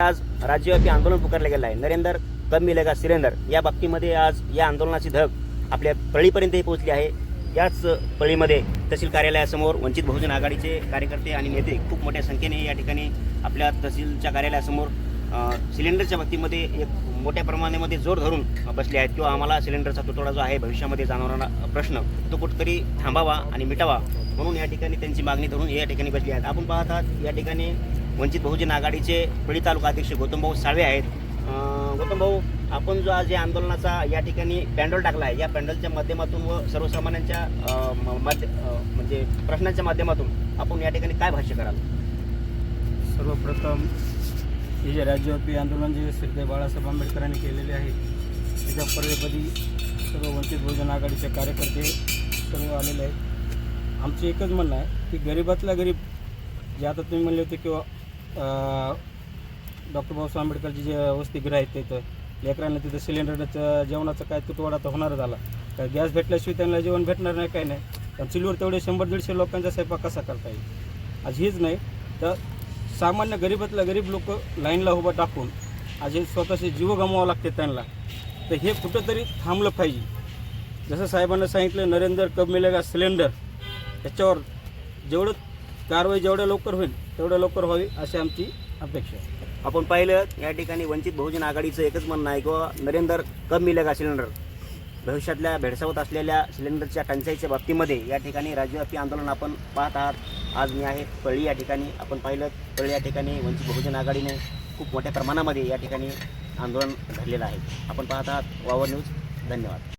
आज राज्यव्यापी आंदोलन पुकारलं गेलं आहे। नरेंद्र कब मिलेगा सिलेंडर या बाबतीमध्ये आज या आंदोलनाची धग आपल्या पळीपर्यंतही पोहोचली आहे। याच पळीमध्ये तहसील कार्यालयासमोर वंचित बहुजन आघाडीचे कार्यकर्ते आणि नेते खूप मोठ्या संख्येने या ठिकाणी आपल्या तहसीलच्या कार्यालयासमोर सिलेंडरच्या बाबतीमध्ये एक मोठ्या प्रमाणामध्ये जोर धरून बसले आहेत किंवा आम्हाला सिलेंडरचा तुटवडा जो आहे भविष्यामध्ये जाणवणारा प्रश्न तो कुठेतरी थांबावा आणि मिटावा म्हणून या ठिकाणी त्यांची मागणी धरून या ठिकाणी बसली आहेत। आपण पाहत आहात या ठिकाणी वंचित बहुजन आघाडीचे पळी तालुका अध्यक्ष गौतम भाऊ साळवे आहेत। गौतम भाऊ, आपण जो आज या आंदोलनाचा या ठिकाणी पॅन्डल टाकला आहे, या पॅन्डलच्या माध्यमातून व सर्वसामान्यांच्या म्हणजे प्रश्नांच्या माध्यमातून आपण या ठिकाणी काय भाष्य कराल? सर्वप्रथम हे जे राज्यव्यापी आंदोलन जे श्री बाळासाहेब आंबेडकरांनी केलेले आहे त्याच्या पर्यपदी सर्व वंचित बहुजन आघाडीचे कार्यकर्ते सर्व आलेले आहेत। आमचं एकच म्हणणं आहे की गरीबातल्या गरीब जे आता तुम्ही म्हणले होते किंवा डॉक्टर बाबासाहेब आंबेडकरजी जे वसतिगृह आहेत तिथं लेकरांना तिथं सिलेंडरचं जेवणाचं काय तुटवडा तर होणार झाला, काय गॅस भेटल्याशिवाय त्यांना जेवण भेटणार नाही, काही नाही। पण चुलीवर तेवढे 100-150 लोकांचा स्वयंपाक कसा करता येईल? आज हेच नाही तर सामान्य गरीबातल्या गरीब लोक लाईनला उभं टाकून आज हे स्वतःचे जीव गमवावं लागते त्यांना, तर हे कुठंतरी थांबलं पाहिजे। जसं साहेबांना सांगितलं नरेंद्र कब मिलेगा सिलेंडर, त्याच्यावर जेवढं कारवाई जेवढ्या लवकर होईल तेवढ्या लवकर व्हावी अशी आमची अपेक्षा आहे। आपण पाहिलं या ठिकाणी वंचित बहुजन आघाडीचं एकच म्हणणं आहे किंवा नरेंद्र कब मिलेगा सिलेंडर भविष्यातल्या भेडसावत असलेल्या सिलेंडरच्या टंचाईच्या बाबतीमध्ये या ठिकाणी राज्यव्यापी आंदोलन आपण पाहत आहात। आज मी आहे पळी या ठिकाणी। आपण पाहिलं पळी या ठिकाणी वंचित बहुजन आघाडीने खूप मोठ्या प्रमाणामध्ये या ठिकाणी आंदोलन धरलेलं आहे। आपण पाहत आहात वावर न्यूज। धन्यवाद।